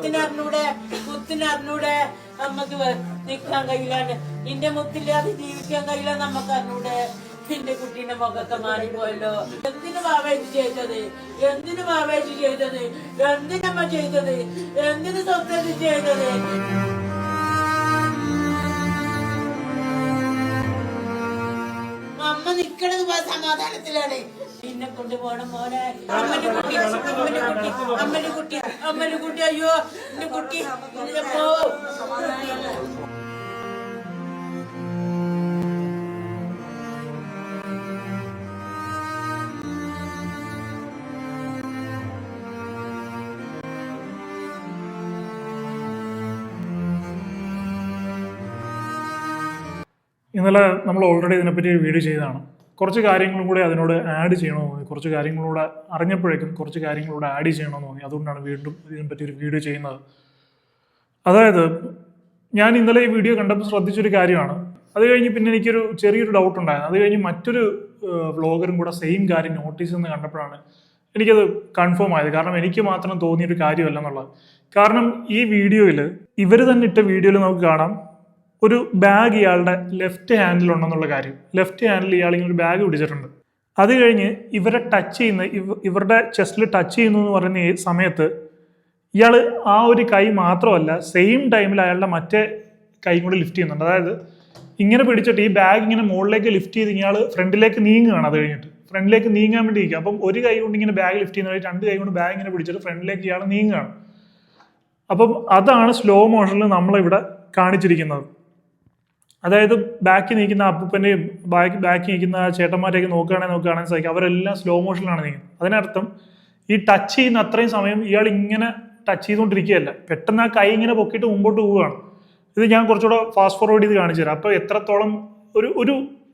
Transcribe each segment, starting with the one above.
കുത്തിനറിഞ്ഞൂടെ നമുക്ക് നിൽക്കാൻ കഴിയില്ലാണ്ട് നിന്റെ മുത്തില്ലാതെ ജീവിക്കാൻ കഴിയില്ല നമുക്ക് അറിഞ്ഞൂടെ. നിന്റെ കുട്ടീന്റെ മുഖത്തെ മാറിപ്പോയല്ലോ. എന്തിനു ഭാവേജ് ചെയ്തത്? എന്തിനമ്മ ചെയ്തത്? എന്തിനു സ്വന്തം ചെയ്തത്? അമ്മ നിക്കണത് സമാധാനത്തിലാണ്. നിന്നെ കൊണ്ടുപോകണം മോനെ. അമ്മന്റെ കുട്ടി അയ്യോ എന്റെ കുട്ടി പോ. ഇന്നലെ നമ്മൾ ഓൾറെഡി ഇതിനെപ്പറ്റി ഒരു വീഡിയോ ചെയ്തതാണ്. കുറച്ച് കാര്യങ്ങളും കൂടെ അതിനോട് ആഡ് ചെയ്യണമെന്ന് തോന്നി. കുറച്ച് കാര്യങ്ങളൂടെ അറിഞ്ഞപ്പോഴേക്കും കുറച്ച് കാര്യങ്ങളൂടെ ആഡ് ചെയ്യണമെന്ന് തോന്നി. അതുകൊണ്ടാണ് വീണ്ടും ഇതിനെപ്പറ്റി ഒരു വീഡിയോ ചെയ്യുന്നത്. അതായത് ഞാൻ ഇന്നലെ ഈ വീഡിയോ കണ്ടപ്പോൾ ശ്രദ്ധിച്ചൊരു കാര്യമാണ്. അത് കഴിഞ്ഞ് പിന്നെ എനിക്കൊരു ചെറിയൊരു ഡൗട്ട് ഉണ്ടായിരുന്നു. അത് കഴിഞ്ഞ് മറ്റൊരു വ്ളോഗറും കൂടെ സെയിം കാര്യം നോട്ടീസ് എന്ന് കണ്ടപ്പോഴാണ് എനിക്കത് കൺഫേം ആയത്. കാരണം എനിക്ക് മാത്രം തോന്നിയൊരു കാര്യമല്ല എന്നുള്ളത്. കാരണം ഈ വീഡിയോയിൽ ഇവർ തന്നെ ഇട്ട വീഡിയോയിൽ നമുക്ക് കാണാം ഒരു ബാഗ് ഇയാളുടെ ലെഫ്റ്റ് ഹാൻഡിലുണ്ടെന്നുള്ള കാര്യം. ലെഫ്റ്റ് ഹാൻഡിൽ ഇയാൾ ഇങ്ങനെ ഒരു ബാഗ് പിടിച്ചിട്ടുണ്ട്. അത് കഴിഞ്ഞ് ഇവരെ ടച്ച് ചെയ്യുന്ന ഇവരുടെ ചെസ്റ്റിൽ ടച്ച് ചെയ്യുന്നു എന്ന് പറയുന്ന ഈ സമയത്ത് ഇയാൾ ആ ഒരു കൈ മാത്രമല്ല സെയിം ടൈമിൽ അയാളുടെ മറ്റേ കൈ കൂടി ലിഫ്റ്റ് ചെയ്യുന്നുണ്ട്. അതായത് ഇങ്ങനെ പിടിച്ചിട്ട് ഈ ബാഗ് ഇങ്ങനെ മുകളിലേക്ക് ലിഫ്റ്റ് ചെയ്ത് ഇയാൾ ഫ്രണ്ടിലേക്ക് നീങ്ങുകയാണ്. അത് കഴിഞ്ഞിട്ട് ഫ്രണ്ടിലേക്ക് നീങ്ങാൻ വേണ്ടി ഇരിക്കുക. അപ്പം ഒരു കൈ കൊണ്ട് ഇങ്ങനെ ബാഗ് ലിഫ്റ്റ് ചെയ്യുന്ന രണ്ട് കൈ കൊണ്ട് ബാഗ് ഇങ്ങനെ പിടിച്ചിട്ട് ഫ്രണ്ടിലേക്ക് ഇയാൾ നീങ്ങുകയാണ്. അപ്പം അതാണ് സ്ലോ മോഷനിൽ നമ്മളിവിടെ കാണിച്ചിരിക്കുന്നത്. അതായത് ബാക്കി നീക്കുന്ന അപ്പൂപ്പൻ്റെയും ബാക്കി നീക്കുന്ന ചേട്ടന്മാരെയൊക്കെ നോക്കുകയാണെങ്കിൽ സാധിക്കും അവരെല്ലാം സ്ലോ മോഷനിലാണ് നീങ്ങുന്നത്. അതിനർത്ഥം ഈ ടച്ച് ചെയ്യുന്ന അത്രയും സമയം ഇയാൾ ഇങ്ങനെ ടച്ച് ചെയ്തുകൊണ്ടിരിക്കുകയല്ല, പെട്ടെന്ന് ആ കൈ ഇങ്ങനെ പൊക്കിയിട്ട് മുമ്പോട്ട് പോവുകയാണ്. ഇത് ഞാൻ കുറച്ചുകൂടെ ഫാസ്റ്റ് ഫോർവേഡ് ചെയ്ത് കാണിച്ചു തരാം. അപ്പോൾ എത്രത്തോളം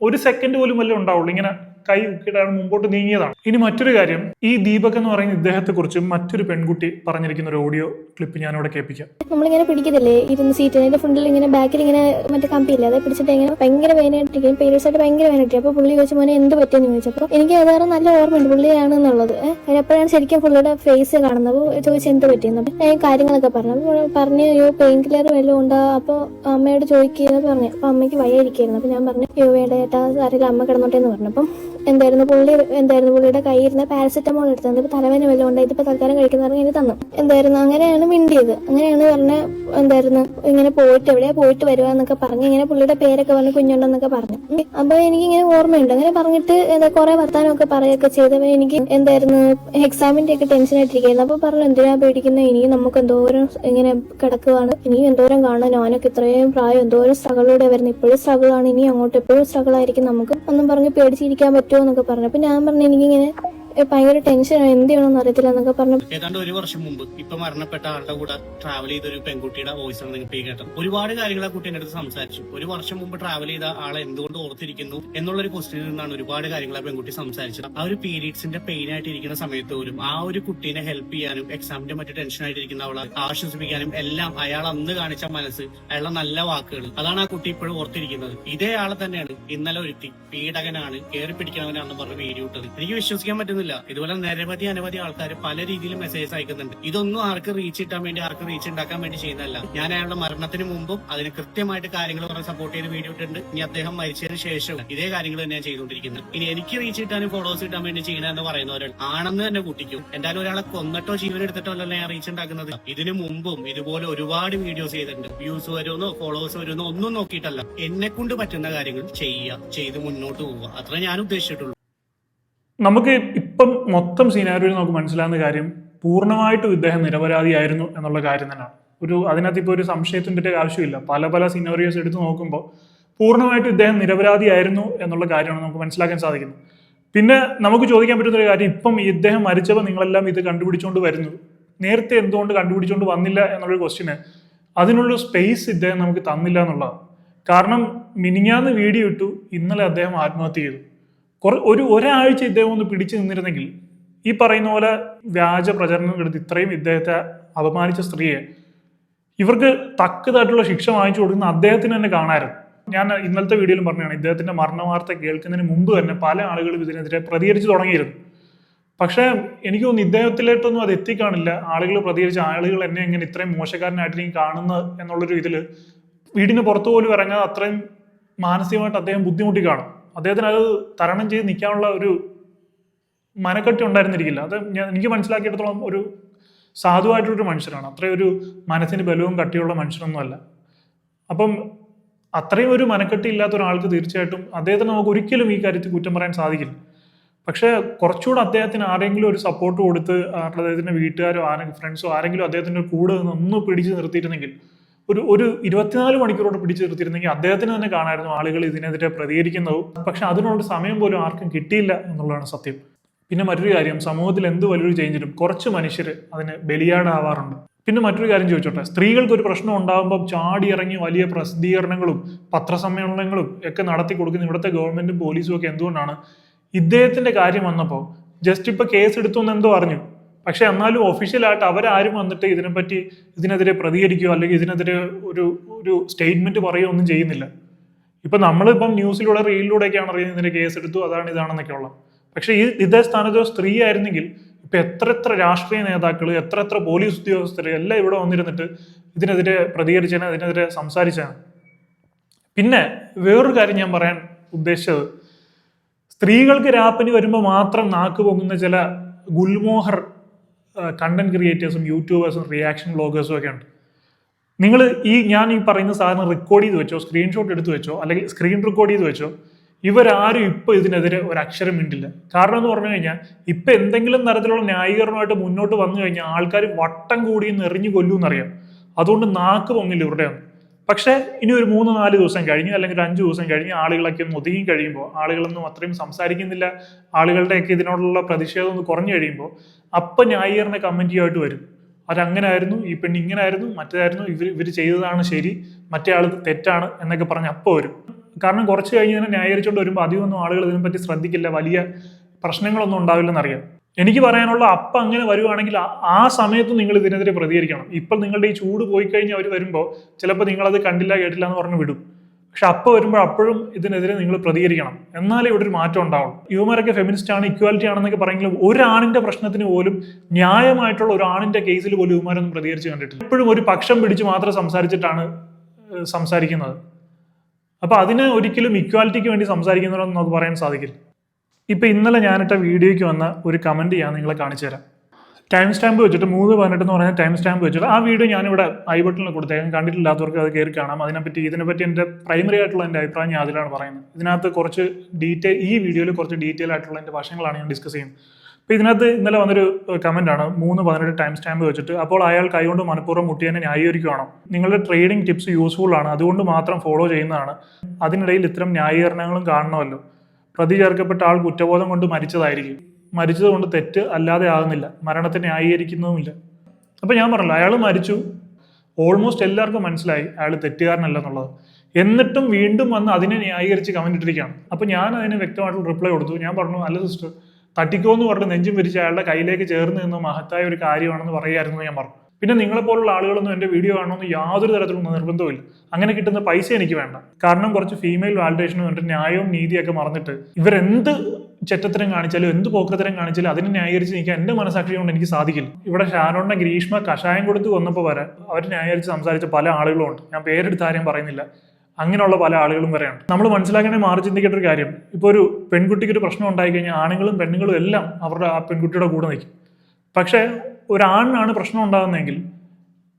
ഒരു സെക്കൻഡ് പോലും വല്ലതും ഉണ്ടാവുള്ളൂ ഇങ്ങനെ കൈ പൊക്കിയിട്ടാണ് മുമ്പോട്ട് നീങ്ങിയതാണ്. ഇനി മറ്റൊരു കാര്യം, ഈ ദീപക് എന്ന് പറയുന്ന ഇദ്ദേഹത്തെക്കുറിച്ച് മറ്റൊരു പെൺകുട്ടി പറഞ്ഞിരിക്കുന്ന ഒരു ഓഡിയോ ക്ലിപ്പ് ഞാനിവിടെ കേൾപ്പിക്കാം. നമ്മളിങ്ങനെ പിടിക്കത്തില്ലേ ഇരുന്ന് സീറ്റിന്റെ ഫ്രണ്ടിൽ ഇങ്ങനെ ബാക്കിൽ ഇങ്ങനെ മറ്റേ കമ്പിയില്ല അത് പിടിച്ചിട്ട് ഇങ്ങനെ ഭയങ്കര വേദനയായിട്ടിരിക്കും. പീരിയഡ്സ് ആയിട്ട് ഭയങ്കര വേദനയായിട്ട്. അപ്പോൾ പുള്ളി ചോദിച്ചു മോനെ എന്ത് പറ്റിയെന്ന് ചോദിച്ചപ്പോൾ എനിക്ക് അതാറ് നല്ല ഓർമ്മയുണ്ട് പുള്ളിയാണെന്നുള്ളത്. അപ്പോഴാണ് ശരിക്കും പുള്ളിയുടെ ഫേസ് കാണുന്നത്. അപ്പോൾ ചോദിച്ചു എന്ത് പറ്റിയെന്ന്. അപ്പോൾ ഞാൻ കാര്യങ്ങളൊക്കെ പറഞ്ഞു അയ്യോ പെയിൻ കില്ലർ വല്ലതും ഉണ്ടോ. അപ്പോൾ അമ്മയോട് ചോദിക്കുക പറഞ്ഞു. അപ്പോൾ അമ്മയ്ക്ക് വയ്യായിരിക്കായിരുന്നു. അപ്പോൾ ഞാൻ പറഞ്ഞു അയ്യോ വേണ്ട ഏട്ടാ അറിയില്ല അമ്മ കിടന്നോട്ടെ എന്ന് പറഞ്ഞു. അപ്പം എന്തായിരുന്നു പുള്ളിയുടെ കയ്യിരുന്ന പാരസെറ്റമോൾ എടുത്തത്. ഇപ്പൊ തലവേദന വല്ലതും ഉണ്ട് ഇതിപ്പോ തൽക്കാലം കഴിക്കുന്ന എനിക്ക് തന്നു. അങ്ങനെയാണ് മിണ്ടിയത്. അങ്ങനെയാണ് പറഞ്ഞ ഇങ്ങനെ പോയിട്ട് എവിടെയാ പോയിട്ട് വരുവാന്നൊക്കെ പറഞ്ഞു. ഇങ്ങനെ പുള്ളിയുടെ പേരൊക്കെ പറഞ്ഞു കുഞ്ഞുണ്ടെന്നൊക്കെ പറഞ്ഞു. അപ്പൊ എനിക്ക് ഇങ്ങനെ ഓർമ്മയുണ്ട്. അങ്ങനെ പറഞ്ഞിട്ട് കുറെ വർത്താനമൊക്കെ പറയുകയൊക്കെ ചെയ്തപ്പോ എനിക്ക് എക്സാമിന്റെ ഒക്കെ ടെൻഷൻ ആയിട്ടിരിക്കുന്നു. അപ്പൊ പറഞ്ഞു എന്തിനാ പേടിക്കുന്നത്, ഇനിയും നമുക്ക് എന്തോരം ഇങ്ങനെ കിടക്കുവാണ്, ഇനിയും എന്തോരം കാണാൻ, ഞാനൊക്കെ ഇത്രയും പ്രായം എന്തോരം സ്ട്രഗിലൂടെ വരുന്നത്, ഇപ്പോഴും സ്ട്രഗിൾ ആണ്, ഇനി അങ്ങോട്ട് എപ്പോഴും സ്ട്രഗിൾ ആയിരിക്കും, നമുക്ക് ഒന്നും പറഞ്ഞ് പേടിച്ചിരിക്കാൻ പറ്റുമോ എന്നൊക്കെ പറഞ്ഞു. അപ്പൊ ഞാൻ പറഞ്ഞു എനിക്കിങ്ങനെ ഭയങ്കര ടെൻഷനാണ്, എന്ത് ചെയ്യണമെന്ന് അറിയത്തില്ല എന്നൊക്കെ പറഞ്ഞു. ഏതാണ്ട് ഒരു വർഷം മുമ്പ് ഇപ്പൊ മരണപ്പെട്ട ആളുടെ കൂടെ ട്രാവൽ ചെയ്ത ഒരു പെൺകുട്ടിയുടെ വോയിസ് ആണ് നിങ്ങൾക്ക് കേട്ടത്. ഒരുപാട് കാര്യങ്ങൾ ആ കുട്ടീന്റെ അടുത്ത് സംസാരിച്ചു. ഒരു വർഷം മുമ്പ് ട്രാവൽ ചെയ്ത ആളെ എന്തുകൊണ്ട് ഓർത്തിരിക്കുന്നു എന്നുള്ളൊരു ക്വസ്റ്റ്യനിൽ നിന്നാണ് ഒരുപാട് കാര്യങ്ങൾ ആ പെൺകുട്ടി സംസാരിച്ചത്. ആ ഒരു പീരീഡ്സിന്റെ പെയിൻ ആയിട്ടിരിക്കുന്ന സമയത്ത് പോലും ആ ഒരു കുട്ടീനെ ഹെൽപ്പ് ചെയ്യാനും എക്സാമിന്റെ മറ്റു ടെൻഷൻ ആയിട്ടിരിക്കുന്ന അവളെ ആശ്വസിപ്പിക്കാനും എല്ലാം അയാൾ അന്ന് കാണിച്ച മനസ്സ്, അയാളുടെ നല്ല വാക്കുകൾ, അതാണ് ആ കുട്ടി ഇപ്പോഴും ഓർത്തിരിക്കുന്നത്. ഇതേ ആളെ തന്നെയാണ് ഇന്നലെ ഒരുത്തി പീഡകനാണ് കയറി പിടിക്കണവനാണെന്ന് പറഞ്ഞ് വീഡിയോ ഇട്ടത്. എനിക്ക് വിശ്വസിക്കാൻ പറ്റുന്നില്ല. ഇതുപോലെ അനവധി ആൾക്കാർ പല രീതിയിലും മെസ്സേജ് അയക്കുന്നുണ്ട്. ഇതൊന്നും ആർക്ക് റീച്ച് കിട്ടാൻ വേണ്ടി, ആർക്ക് റീച്ച് ഉണ്ടാക്കാൻ വേണ്ടി ചെയ്യുന്നതല്ല. ഞാൻ അയാളുടെ മരണത്തിന് മുമ്പും അതിന് കൃത്യമായിട്ട് കാര്യങ്ങൾ പറഞ്ഞ് സപ്പോർട്ട് ചെയ്ത് വീഡിയോ ഇട്ടിട്ടുണ്ട്. ഇനി അദ്ദേഹം മരിച്ചതിന് ശേഷവും ഇതേ കാര്യങ്ങൾ തന്നെയാണ് ചെയ്തുകൊണ്ടിരിക്കുന്നത്. ഇനി എനിക്ക് റീച്ച് കിട്ടാനും ഫോളോവേഴ്സ് കിട്ടാൻ വേണ്ടി ചെയ്യുന്നതെന്ന് പറയുന്നവരാണ് ആണെന്ന് തന്നെ കൂട്ടിക്കും. എന്തായാലും ഒരാളെ കൊന്നിട്ടോ ജീവനെടുത്തിട്ടോ അല്ല ഞാൻ റീച്ച് ഉണ്ടാക്കുന്നത്. ഇതിനു മുമ്പും ഇതുപോലെ ഒരുപാട് വീഡിയോസ് ചെയ്തിട്ടുണ്ട്. വ്യൂസ് വരുമെന്നോ ഫോളോവേഴ്സ് വരുമെന്നോ ഒന്നും നോക്കിയിട്ടല്ല. എന്നെ കൊണ്ട് പറ്റുന്ന കാര്യങ്ങൾ ചെയ്ത് മുന്നോട്ട് പോവുക, അത്ര ഞാൻ ഉദ്ദേശിച്ചിട്ടുള്ളൂ. നമുക്ക് ഇപ്പം മൊത്തം സീനാരിയോയിൽ നമുക്ക് മനസ്സിലാകുന്ന കാര്യം പൂർണ്ണമായിട്ടും ഇദ്ദേഹം നിരപരാധിയായിരുന്നു എന്നുള്ള കാര്യം തന്നെയാണ്. അതിനകത്ത് ഇപ്പോൾ ഒരു സംശയത്തിൻ്റെ ആവശ്യമില്ല. പല സീനാരിയോസ് എടുത്ത് നോക്കുമ്പോൾ പൂർണ്ണമായിട്ടും ഇദ്ദേഹം നിരപരാധിയായിരുന്നു എന്നുള്ള കാര്യമാണ് നമുക്ക് മനസ്സിലാക്കാൻ സാധിക്കുന്നത്. പിന്നെ നമുക്ക് ചോദിക്കാൻ പറ്റുന്ന ഒരു കാര്യം, ഇപ്പം ഇദ്ദേഹം മരിച്ചപ്പോൾ നിങ്ങളെല്ലാം ഇത് കണ്ടുപിടിച്ചുകൊണ്ട് വരുന്നു, നേരത്തെ എന്തുകൊണ്ട് കണ്ടുപിടിച്ചുകൊണ്ട് വന്നില്ല എന്നുള്ളൊരു ക്വസ്റ്റ്യന് അതിനുള്ള സ്പേസ് ഇദ്ദേഹം നമുക്ക് തന്നില്ല എന്നുള്ളതാണ്. കാരണം മിനിഞ്ഞാന്ന് വീഡിയോ ഇട്ടു, ഇന്നലെ അദ്ദേഹം ആത്മഹത്യ ചെയ്തു. ഒരാഴ്ച ഇദ്ദേഹം ഒന്ന് പിടിച്ചു നിന്നിരുന്നെങ്കിൽ ഈ പറയുന്ന പോലെ വ്യാജ പ്രചരണം എടുത്ത് ഇത്രയും ഇദ്ദേഹത്തെ അപമാനിച്ച സ്ത്രീയെ ഇവർക്ക് തക്കതായിട്ടുള്ള ശിക്ഷ വാങ്ങിച്ചു കൊടുക്കുന്ന അദ്ദേഹത്തിന് തന്നെ കാണാമായിരുന്നു. ഞാൻ ഇന്നലത്തെ വീഡിയോയിലും പറഞ്ഞതാണ്, ഇദ്ദേഹത്തിന്റെ മരണ വാർത്ത കേൾക്കുന്നതിന് മുമ്പ് തന്നെ പല ആളുകളും ഇതിനെതിരെ പ്രതികരിച്ചു തുടങ്ങിയിരുന്നു. പക്ഷേ എനിക്ക് തോന്നുന്നു ഇദ്ദേഹത്തിലേട്ടൊന്നും അത് എത്തിക്കാണില്ല. ആളുകൾ പ്രതികരിച്ച ആളുകൾ എന്നെ എങ്ങനെ ഇത്രയും മോശക്കാരനായിട്ട് എനിക്ക് കാണുന്നത് എന്നുള്ളൊരു ഇതിൽ വീടിന് പുറത്തു പോലും ഇറങ്ങാതെ അത്രയും മാനസികമായിട്ട് അദ്ദേഹം ബുദ്ധിമുട്ടി കാണും. അദ്ദേഹത്തിന് അത് തരണം ചെയ്ത് നിൽക്കാനുള്ള ഒരു മനക്കെട്ടി ഉണ്ടായിരുന്നിരിക്കില്ല. അത് എനിക്ക് മനസ്സിലാക്കിയിടത്തോളം ഒരു സാധുവായിട്ടൊരു മനുഷ്യനാണ്. അത്രയും ഒരു മനസ്സിന് ബലവും കട്ടിയുള്ള മനുഷ്യനൊന്നുമല്ല. അപ്പം അത്രയും ഒരു മനക്കെട്ടി ഇല്ലാത്ത ഒരാൾക്ക് തീർച്ചയായിട്ടും അദ്ദേഹത്തിന് നമുക്ക് ഒരിക്കലും ഈ കാര്യത്തിൽ കുറ്റം പറയാൻ സാധിക്കില്ല. പക്ഷേ കുറച്ചുകൂടെ അദ്ദേഹത്തിന് ആരെങ്കിലും ഒരു സപ്പോർട്ട് കൊടുത്ത് അദ്ദേഹത്തിന്റെ വീട്ടുകാരോ ആരെങ്കിലും ഫ്രണ്ട്സോ ആരെങ്കിലും അദ്ദേഹത്തിന്റെ കൂടെ നിന്ന് ഒന്ന് പിടിച്ചു നിർത്തിയിരുന്നെങ്കിൽ, ഒരു 24 മണിക്കൂറോട് പിടിച്ചു നിർത്തിയിരുന്നെങ്കിൽ അദ്ദേഹത്തിന് തന്നെ കാണായിരുന്നു ആളുകൾ ഇതിനെതിരെ പ്രതികരിക്കുന്നതും. പക്ഷെ അതിനുള്ള സമയം പോലും ആർക്കും കിട്ടിയില്ല എന്നുള്ളതാണ് സത്യം. പിന്നെ മറ്റൊരു കാര്യം, സമൂഹത്തിൽ എന്ത് വലിയൊരു ചേഞ്ചിനും കുറച്ച് മനുഷ്യർ അതിന് ബലിയാടാവാറുണ്ട്. പിന്നെ മറ്റൊരു കാര്യം ചോദിച്ചോട്ടെ, സ്ത്രീകൾക്ക് ഒരു പ്രശ്നം ഉണ്ടാകുമ്പോൾ ചാടി ഇറങ്ങി വലിയ പ്രസിദ്ധീകരണങ്ങളും പത്രസമ്മേളനങ്ങളും ഒക്കെ നടത്തി കൊടുക്കുന്ന ഇവിടുത്തെ ഗവൺമെന്റും പോലീസും ഒക്കെ എന്തുകൊണ്ടാണ്? ഇദ്ദേഹത്തിന്റെ കാര്യം വന്നപ്പോൾ ജസ്റ്റ് ഇപ്പൊ കേസ് എടുത്തു എന്ന് എന്തോ അറിഞ്ഞു, പക്ഷെ എന്നാലും ഒഫീഷ്യലായിട്ട് അവരാരും വന്നിട്ട് ഇതിനെതിരെ പ്രതികരിക്കുകയോ അല്ലെങ്കിൽ ഇതിനെതിരെ ഒരു സ്റ്റേറ്റ്മെന്റ് പറയുകയോ ഒന്നും ചെയ്യുന്നില്ല. ഇപ്പൊ നമ്മളിപ്പം ന്യൂസിലൂടെ റീലിലൂടെയൊക്കെയാണ് അറിയുന്നത് ഇതിന്റെ കേസ് എടുത്തു അതാണ് ഇതാണെന്നൊക്കെ ഉള്ളത്. പക്ഷെ ഇതേ സ്ഥാനത്ത് സ്ത്രീ ആയിരുന്നെങ്കിൽ ഇപ്പൊ എത്ര രാഷ്ട്രീയ നേതാക്കൾ, എത്ര പോലീസ് ഉദ്യോഗസ്ഥർ എല്ലാം ഇവിടെ വന്നിരുന്നിട്ട് ഇതിനെതിരെ പ്രതികരിച്ചാണ്, ഇതിനെതിരെ സംസാരിച്ചാണ്. പിന്നെ വേറൊരു കാര്യം ഞാൻ പറയാൻ ഉദ്ദേശിച്ചത്, സ്ത്രീകൾക്ക് രാപ്പനി വരുമ്പോൾ മാത്രം നാക്ക് പൊങ്ങുന്ന ചില ഗുൽമോഹർ കണ്ടന്റ് ക്രിയേറ്റേഴ്സും യൂട്യൂബേഴ്സും റിയാക്ഷൻ വ്ളോഗേഴ്സും ഒക്കെ ഉണ്ട്. നിങ്ങൾ ഞാൻ ഈ പറയുന്ന സാധനം റെക്കോർഡ് ചെയ്ത് വെച്ചോ, സ്ക്രീൻഷോട്ട് എടുത്ത് വെച്ചോ, അല്ലെങ്കിൽ സ്ക്രീൻ റെക്കോർഡ് ചെയ്ത് വെച്ചോ, ഇവരാരും ഇപ്പൊ ഇതിനെതിരെ ഒരു അക്ഷരം മിണ്ടില്ല. കാരണം എന്ന് പറഞ്ഞു കഴിഞ്ഞാൽ ഇപ്പൊ എന്തെങ്കിലും തരത്തിലുള്ള ന്യായീകരണമായിട്ട് മുന്നോട്ട് വന്നു കഴിഞ്ഞാൽ ആൾക്കാർ വട്ടം കൂടി എറിഞ്ഞു കൊല്ലൂന്നറിയാം. അതുകൊണ്ട് നാക്ക് പൊങ്ങില്ല ഇവരുടെയൊന്നും. പക്ഷെ ഇനി ഒരു 3-4 ദിവസം കഴിഞ്ഞ് അല്ലെങ്കിൽ ഒരു 5 ദിവസം കഴിഞ്ഞ് ആളുകളൊക്കെ ഒന്ന് ഒതുങ്ങി കഴിയുമ്പോൾ, ആളുകളൊന്നും അത്രയും സംസാരിക്കുന്നില്ല, ആളുകളുടെയൊക്കെ ഇതിനോടുള്ള പ്രതിഷേധം ഒന്ന് കുറഞ്ഞു കഴിയുമ്പോൾ അപ്പം ന്യായീകരണ കമ്മിറ്റിയായിട്ട് വരും. അതങ്ങനെ ആയിരുന്നു, ഈ പെണ്ണ് ഇങ്ങനെ ആയിരുന്നു, മറ്റേതായിരുന്നു, ഇവർ ചെയ്തതാണ് ശരി, മറ്റേ ആൾ തെറ്റാണ് എന്നൊക്കെ പറഞ്ഞ് അപ്പം വരും. കാരണം കുറച്ച് കഴിഞ്ഞ് തന്നെ ന്യായീകരിച്ചുകൊണ്ട് വരുമ്പോൾ അധികമൊന്നും ആളുകൾ ഇതിനെപ്പറ്റി ശ്രദ്ധിക്കില്ല, വലിയ പ്രശ്നങ്ങളൊന്നും ഉണ്ടാവില്ലെന്നറിയാം. എനിക്ക് പറയാനുള്ള അപ്പം അങ്ങനെ വരുവാണെങ്കിൽ ആ സമയത്ത് നിങ്ങൾ ഇതിനെതിരെ പ്രതികരിക്കണം. ഇപ്പം നിങ്ങളുടെ ഈ ചൂട് പോയി കഴിഞ്ഞ് അവർ വരുമ്പോൾ ചിലപ്പോൾ നിങ്ങളത് കണ്ടില്ല കേട്ടില്ല എന്ന് പറഞ്ഞ് വിടും. പക്ഷെ അപ്പോൾ വരുമ്പോൾ അപ്പോഴും ഇതിനെതിരെ നിങ്ങൾ പ്രതികരിക്കണം. എന്നാലേ ഇവിടെ ഒരു മാറ്റം ഉണ്ടാവും. യുവമാരൊക്കെ ഫെമിനിസ്റ്റ് ആണ്, ഇക്വാലിറ്റി ആണെന്നൊക്കെ പറയുമെങ്കിലും ഒരാണിന്റെ പ്രശ്നത്തിന് പോലും, ന്യായമായിട്ടുള്ള ഒരു ആണിന്റെ കേസിൽ പോലും യുവമാരൊന്നും പ്രതികരിച്ച് കണ്ടിട്ടില്ല. എപ്പോഴും ഒരു പക്ഷം പിടിച്ച് മാത്രം സംസാരിച്ചിട്ടാണ് സംസാരിക്കുന്നത്. അപ്പൊ അതിന് ഒരിക്കലും ഇക്വാലിറ്റിക്ക് വേണ്ടി സംസാരിക്കുന്നവരൊന്നും നമുക്ക് പറയാൻ സാധിക്കില്ല. ഇപ്പൊ ഇന്നലെ ഞാനിട്ട വീഡിയോയ്ക്ക് വന്ന ഒരു കമന്റ് ഞാൻ നിങ്ങളെ കാണിച്ചു തരാം. ടൈം സ്റ്റാമ്പ് വെച്ചിട്ട് 3:18 എന്ന് പറയുന്ന ടൈം സ്റ്റാമ്പ് വെച്ചിട്ട് ആ വീഡിയോ ഞാനിവിടെ ഐ ബട്ടണിൽ കൊടുത്തേക്കാം. കണ്ടിട്ടില്ലാത്തവർക്ക് അത് കയറി കാണാം. ഇതിനെപ്പറ്റി എൻ്റെ പ്രൈമറി ആയിട്ടുള്ള എൻ്റെ അഭിപ്രായം ഞാൻ അതിലാണ് പറയുന്നത്. ഇതിനകത്ത് കുറച്ച് ഈ വീഡിയോയിൽ കുറച്ച് ഡീറ്റെയിൽ ആയിട്ടുള്ള എൻ്റെ വശങ്ങളാണ് ഞാൻ ഡിസ്കസ് ചെയ്യുന്നത്. അപ്പോൾ ഇതിനകത്ത് ഇന്നലെ വന്നൊരു കമന്റ് ആണ്, 3:18 ടൈം സ്റ്റാമ്പ് വെച്ചിട്ട്. അപ്പോൾ അയാൾ കൈകൊണ്ട് മനഃപൂർവ്വം മുട്ടിയതിനെ ന്യായീകരിക്കുകയാണോ? നിങ്ങളുടെ ട്രേഡിംഗ് ടിപ്സ് യൂസ്ഫുൾ ആണ്, അതുകൊണ്ട് മാത്രം ഫോളോ ചെയ്യുന്നതാണ്. അതിനിടയിൽ ഇത്തരം ന്യായീകരണങ്ങളും കാണണമല്ലോ. പ്രതി ചേർക്കപ്പെട്ട ആൾ കുറ്റബോധം കൊണ്ട് മരിച്ചതായിരിക്കും. മരിച്ചത് കൊണ്ട് തെറ്റ് അല്ലാതെ ആകുന്നില്ല, മരണത്തെ ന്യായീകരിക്കുന്നതുമില്ല. അപ്പം ഞാൻ പറഞ്ഞല്ലോ, അയാൾ മരിച്ചു, ഓൾമോസ്റ്റ് എല്ലാവർക്കും മനസ്സിലായി അയാൾ തെറ്റുകാരനല്ല എന്നുള്ളത്. എന്നിട്ടും വീണ്ടും വന്ന് അതിനെ ന്യായീകരിച്ച് കമന്റ് ഇട്ടിരിക്കുകയാണ്. അപ്പം ഞാൻ അതിന് വ്യക്തമായിട്ടുള്ള റിപ്ലൈ കൊടുത്തു. ഞാൻ പറഞ്ഞു, അല്ല സിസ്റ്റർ, തട്ടിക്കോ എന്ന് പറഞ്ഞ് നെഞ്ചും വിരിച്ച് അയാളുടെ കയ്യിലേക്ക് ചേർന്ന് നിന്ന മഹത്തായ ഒരു കാര്യമാണെന്ന് പറയുമായിരുന്നു ഞാൻ പറഞ്ഞു. പിന്നെ നിങ്ങളെപ്പോലുള്ള ആളുകളൊന്നും എൻ്റെ വീഡിയോ കാണണമെന്ന് യാതൊരു തരത്തിലുള്ള നിർബന്ധവുമില്ല. അങ്ങനെ കിട്ടുന്ന പൈസ എനിക്ക് വേണ്ട. കാരണം കുറച്ച് ഫീമെയിൽ വാലിഡേഷനും എൻ്റെ ന്യായവും നീതിയൊക്കെ മറന്നിട്ട് ഇവരെന്ത് ചെറ്റത്തരം കാണിച്ചാലും എന്ത് പോക്കത്തരം കാണിച്ചാലും അതിനെ ന്യായീകരിച്ച് നിൽക്കാൻ എൻ്റെ മനസ്സാക്ഷി കൊണ്ട് എനിക്ക് സാധിക്കില്ല. ഇവിടെ ഷാരോണിനെ ഗ്രീഷ്മ കഷായം കൊടുത്ത് കൊന്നപ്പോൾ വരെ അവർ ന്യായീകരിച്ച് സംസാരിച്ച പല ആളുകളും ഉണ്ട്. ഞാൻ പേരെടുത്ത് ആരെയും പറയുന്നില്ല. അങ്ങനെയുള്ള പല ആളുകളും വരെയാണ്. നമ്മൾ മനസ്സിലാക്കണേ, മാറി ചിന്തിക്കേണ്ട ഒരു കാര്യം, ഇപ്പോൾ ഒരു പെൺകുട്ടിക്ക് ഒരു പ്രശ്നം ഉണ്ടായി കഴിഞ്ഞാൽ ആണുങ്ങളും പെണ്ണുങ്ങളും എല്ലാം അവരുടെ ആ പെൺകുട്ടിയുടെ കൂടെ നിൽക്കും. പക്ഷേ ഒരാണിനാണ് പ്രശ്നം ഉണ്ടാകുന്നതെങ്കിൽ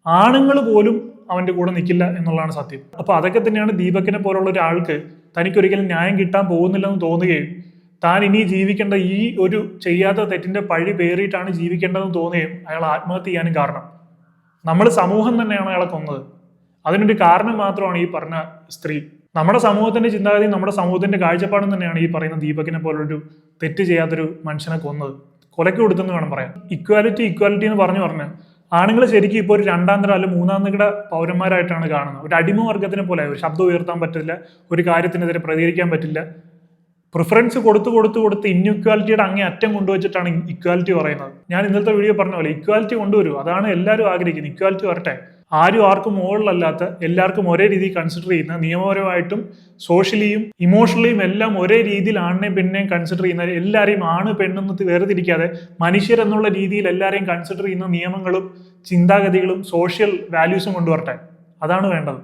ആണുങ്ങൾ പോലും അവൻ്റെ കൂടെ നിൽക്കില്ല എന്നുള്ളതാണ് സത്യം. അപ്പോൾ അതൊക്കെ തന്നെയാണ് ദീപകിനെ പോലുള്ള ഒരാൾക്ക് തനിക്കൊരിക്കലും ന്യായം കിട്ടാൻ പോകുന്നില്ലെന്ന് തോന്നുകയും താൻ ഇനി ജീവിക്കേണ്ട ഈ ഒരു ചെയ്യാത്ത തെറ്റിന്റെ പഴി പേറിയിട്ടാണ് ജീവിക്കേണ്ടതെന്ന് തോന്നുകയും അയാൾ ആത്മഹത്യ ചെയ്യാനും കാരണം. നമ്മൾ സമൂഹം തന്നെയാണ് അയാളെ കൊന്നത്. അതിനൊരു കാരണം മാത്രമാണ് ഈ പറഞ്ഞ സ്ത്രീ. നമ്മുടെ സമൂഹത്തിന്റെ ചിന്താഗതി, നമ്മുടെ സമൂഹത്തിന്റെ കാഴ്ചപ്പാടും തന്നെയാണ് ഈ പറയുന്ന ദീപകിനെ പോലൊരു തെറ്റ് ചെയ്യാത്തൊരു മനുഷ്യനെ കൊന്നത്, കൊലയ്ക്ക് കൊടുത്തെന്ന് വേണം പറയാം. ഇക്വാലിറ്റി എന്ന് പറഞ്ഞ് ആണുങ്ങൾ ശരിക്കും ഇപ്പോൾ ഒരു 2ാം തരം അല്ലെങ്കിൽ 3ാം തരം പൗരന്മാരായിട്ടാണ് കാണുന്നത്. ഒരു അടിമവർഗത്തിനെ പോലെ, ഒരു ശബ്ദം ഉയർത്താൻ പറ്റില്ല, ഒരു കാര്യത്തിനെതിരെ പ്രതികരിക്കാൻ പറ്റില്ല. പ്രിഫറൻസ് കൊടുത്ത് ഇൻഇക്വാലിറ്റിയുടെ അങ്ങേ അറ്റം കൊണ്ടുവച്ചിട്ടാണ് ഇക്വാലിറ്റി പറയുന്നത്. ഞാൻ ഇന്നത്തെ വീഡിയോ പറഞ്ഞ പോലെ ഇക്വാലിറ്റി കൊണ്ടുവരൂ, അതാണ് എല്ലാവരും ആഗ്രഹിക്കുന്നത്. ഇക്വാലിറ്റി വരട്ടെ. ആർക്കും മുകളിലല്ലാത്ത, എല്ലാവർക്കും ഒരേ രീതിയിൽ കൺസിഡർ ചെയ്യുന്ന, നിയമപരമായിട്ടും സോഷ്യലിയും ഇമോഷണലിയും എല്ലാം ഒരേ രീതിയിൽ ആണിനെയും പെണ്ണിനെയും കൺസിഡർ ചെയ്യുന്ന, എല്ലാവരെയും ആണ് പെണ്ണെന്ന് വേർതിരിക്കാതെ മനുഷ്യരെന്നുള്ള രീതിയിൽ എല്ലാവരെയും കൺസിഡർ ചെയ്യുന്ന നിയമങ്ങളും ചിന്താഗതികളും സോഷ്യൽ വാല്യൂസും കൊണ്ടുവരട്ടെ. അതാണ് വേണ്ടത്.